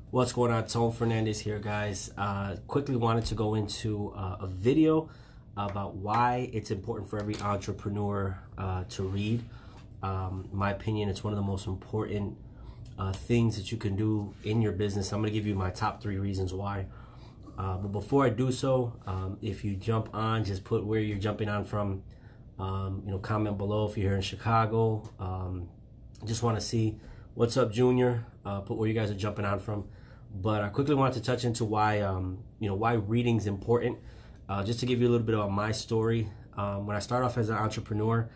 What's going on? Tone Fernandez here, guys. Quickly wanted to go into a video about why it's important for every entrepreneur to read. In my opinion, it's one of the most important things that you can do in your business. I'm going to give you my top 3 reasons why. But before I do so, if you jump on, just put where you're jumping on from. Comment below if you're here in Chicago. Just want to see what's up, Junior. Put where you guys are jumping on from. But I quickly wanted to touch into why why reading is important. Just to give you a little bit about my story. When I started off as an entrepreneur,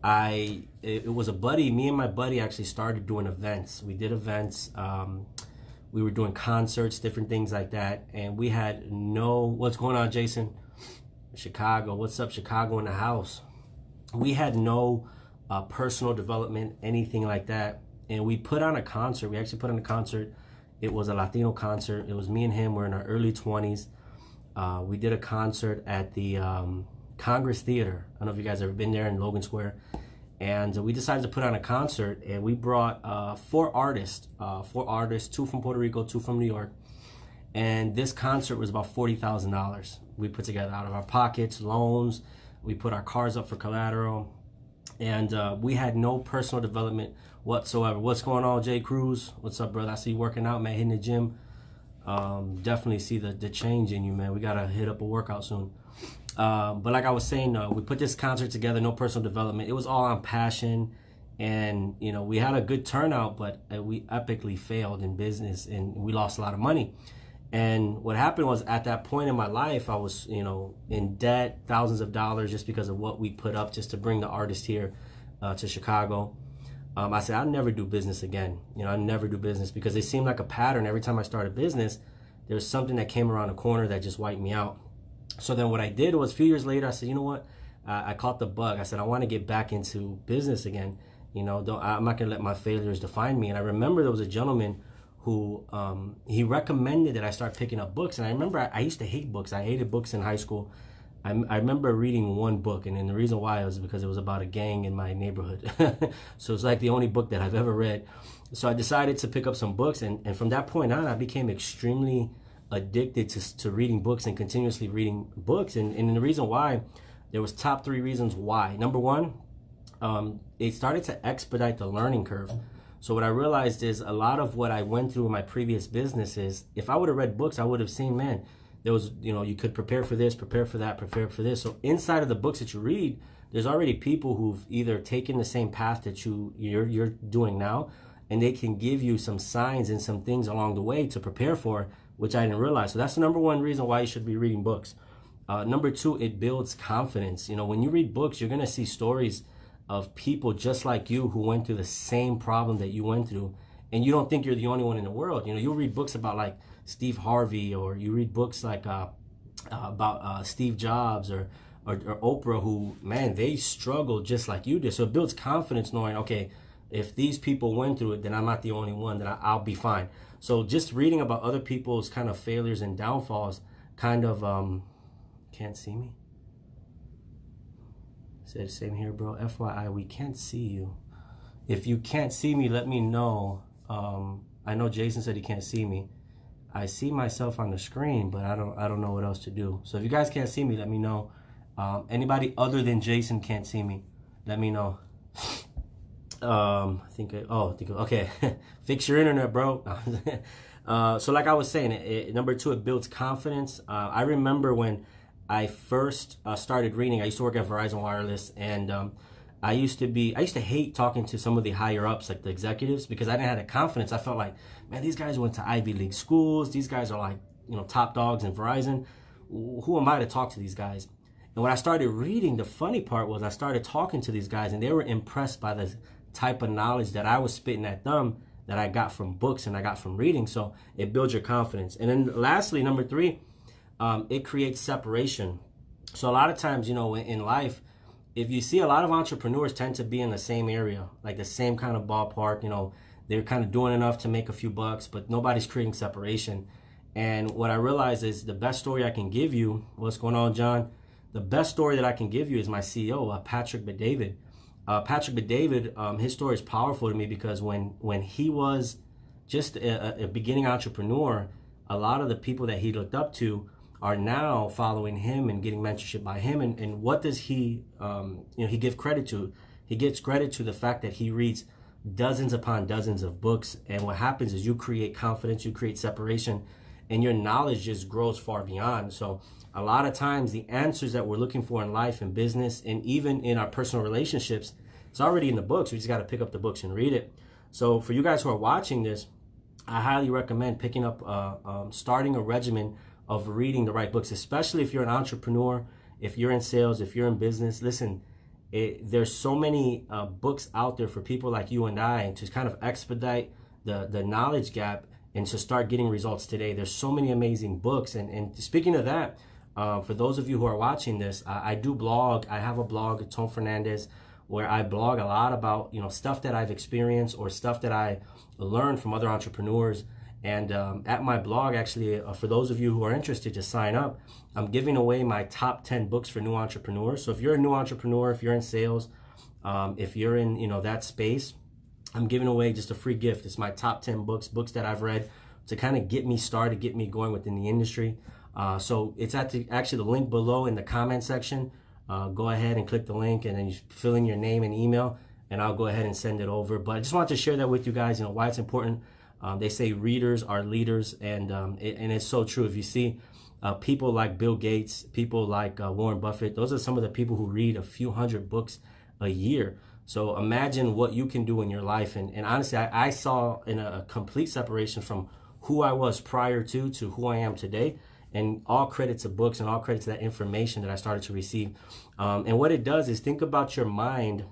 it was a buddy. Me and my buddy actually started doing events. We did events. We were doing concerts, different things like that, and we had what's going on, Jason? Chicago. What's up, Chicago in the house? We had no personal development, anything like that. And we put on a concert. We actually put on a concert. It was a Latino concert. It was me and him. We're in our early 20s. We did a concert at the Congress Theater. I don't know if you guys have ever been there in Logan Square. And we decided to put on a concert. And we brought 4 artists. 2 from Puerto Rico, 2 from New York. And this concert was about $40,000. We put together out of our pockets, loans. We put our cars up for collateral. And we had no personal development whatsoever. What's going on, Jay Cruz? What's up, brother? I see you working out, man, hitting the gym. Definitely see the change in you, man. We got to hit up a workout soon. But like I was saying, we put this concert together, no personal development. It was all on passion. And, we had a good turnout, but we epically failed in business and we lost a lot of money. And what happened was at that point in my life, I was, in debt, thousands of dollars just because of what we put up just to bring the artist here to Chicago. I said, I'll never do business again. I'll never do business because it seemed like a pattern. Every time I started business, there was something that came around the corner that just wiped me out. So then what I did was a few years later, I said, you know what? I caught the bug. I said, I want to get back into business again. I'm not going to let my failures define me. And I remember there was a gentleman who he recommended that I start picking up books. And I remember I used to hate books. I hated books in high school. I remember reading one book, and then the reason why was because it was about a gang in my neighborhood. So it's like the only book that I've ever read. So I decided to pick up some books, and from that point on, I became extremely addicted to reading books and continuously reading books. And the reason why, there was top 3 reasons why. Number 1, it started to expedite the learning curve. So what I realized is a lot of what I went through in my previous businesses, if I would have read books, I would have seen, man, there was, you could prepare for this, prepare for that, prepare for this. So inside of the books that you read, there's already people who've either taken the same path that you're doing now, and they can give you some signs and some things along the way to prepare for, which I didn't realize. So that's the number 1 reason why you should be reading books. Number 2, it builds confidence. When you read books, you're going to see stories of people just like you who went through the same problem that you went through, and you don't think you're the only one in the world. You'll read books about like Steve Harvey, or you read books like about Steve Jobs or Oprah, who, man, they struggled just like you did. So it builds confidence knowing, okay, if these people went through it, then I'm not the only one, then I'll be fine. So just reading about other people's kind of failures and downfalls kind of, can't see me? Said same here, bro. FYI, we can't see you. If you can't see me, let me know. I know Jason said he can't see me. I see myself on the screen, but I don't know what else to do. So if you guys can't see me, let me know. Anybody other than Jason can't see me, let me know. Okay. Fix your internet, bro. So like I was saying, number 2, it builds confidence. I remember when I first started reading, I used to work at Verizon Wireless, and I used to hate talking to some of the higher ups, like the executives, because I didn't have the confidence. I felt like, man, these guys went to Ivy League schools. These guys are like, top dogs in Verizon. Who am I to talk to these guys? And when I started reading, the funny part was I started talking to these guys, and they were impressed by the type of knowledge that I was spitting at them that I got from books and I got from reading. So it builds your confidence. And then lastly, number 3, it creates separation. So a lot of times, in life, if you see, a lot of entrepreneurs tend to be in the same area, like the same kind of ballpark. They're kind of doing enough to make a few bucks, but nobody's creating separation. And what I realized is the best story I can give you, what's going on, John? The best story that I can give you is my CEO, Patrick Bet-David. Patrick Bet-David, his story is powerful to me because when he was just a beginning entrepreneur, a lot of the people that he looked up to are now following him and getting mentorship by him. And what does he, he give credit to? He gives credit to the fact that he reads dozens upon dozens of books. And what happens is you create confidence, you create separation, and your knowledge just grows far beyond. So a lot of times the answers that we're looking for in life and business and even in our personal relationships, it's already in the books. We just got to pick up the books and read it. So for you guys who are watching this, I highly recommend picking up, starting a regimen of reading the right books, especially if you're an entrepreneur, if you're in sales, if you're in business. Listen, there's so many books out there for people like you and I to kind of expedite the knowledge gap and to start getting results today. There's so many amazing books. And speaking of that, for those of you who are watching this, I do blog. I have a blog, Tone Fernandez, where I blog a lot about, stuff that I've experienced or stuff that I learned from other entrepreneurs. And at my blog, actually, for those of you who are interested to sign up, I'm giving away my top 10 books for new entrepreneurs. So if you're a new entrepreneur, if you're in sales, if you're in, that space, I'm giving away just a free gift. It's my top 10 books that I've read to kind of get me started, get me going within the industry. So it's actually the link below in the comment section. Go ahead and click the link and then you fill in your name and email and I'll go ahead and send it over. But I just wanted to share that with you guys, why it's important. They say readers are leaders, and it's so true. If you see people like Bill Gates, people like Warren Buffett, those are some of the people who read a few hundred books a year. So imagine what you can do in your life. And honestly, I saw in a complete separation from who I was prior to who I am today. And all credit to books and all credit to that information that I started to receive. And what it does is think about your mind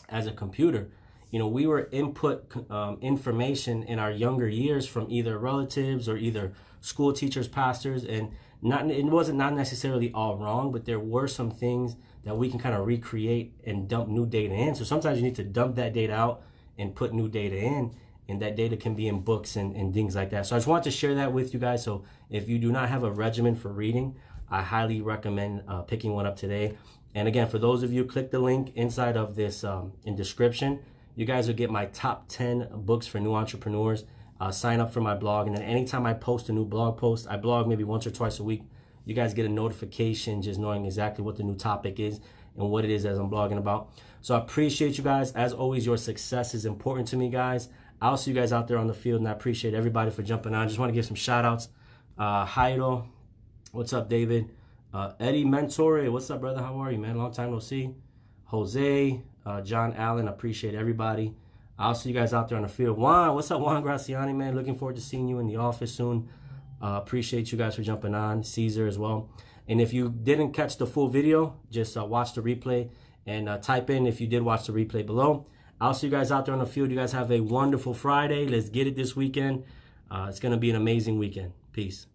as a computer. We were input information in our younger years from either relatives or either school teachers, pastors, and it wasn't not necessarily all wrong, but there were some things that we can kind of recreate and dump new data in. So sometimes you need to dump that data out and put new data in, and that data can be in books and things like that. So I just want to share that with you guys. So if you do not have a regimen for reading, I highly recommend picking one up today. And again, for those of you, click the link inside of this in description. You guys will get my top 10 books for new entrepreneurs. Sign up for my blog, and then anytime I post a new blog post, I blog maybe once or twice a week. You guys get a notification just knowing exactly what the new topic is and what it is as I'm blogging about. So I appreciate you guys. As always, your success is important to me, guys. I'll see you guys out there on the field, and I appreciate everybody for jumping on. Just want to give some shout outs. Jairo, what's up, David? Eddie Mentore, what's up, brother? How are you, man? Long time no see. Jose, John Allen, appreciate everybody. I'll see you guys out there on the field. Juan, what's up, Juan Graciani, man? Looking forward to seeing you in the office soon. Appreciate you guys for jumping on. Caesar as well. And if you didn't catch the full video, just watch the replay and type in if you did watch the replay below. I'll see you guys out there on the field. You guys have a wonderful Friday. Let's get it this weekend. It's going to be an amazing weekend. Peace.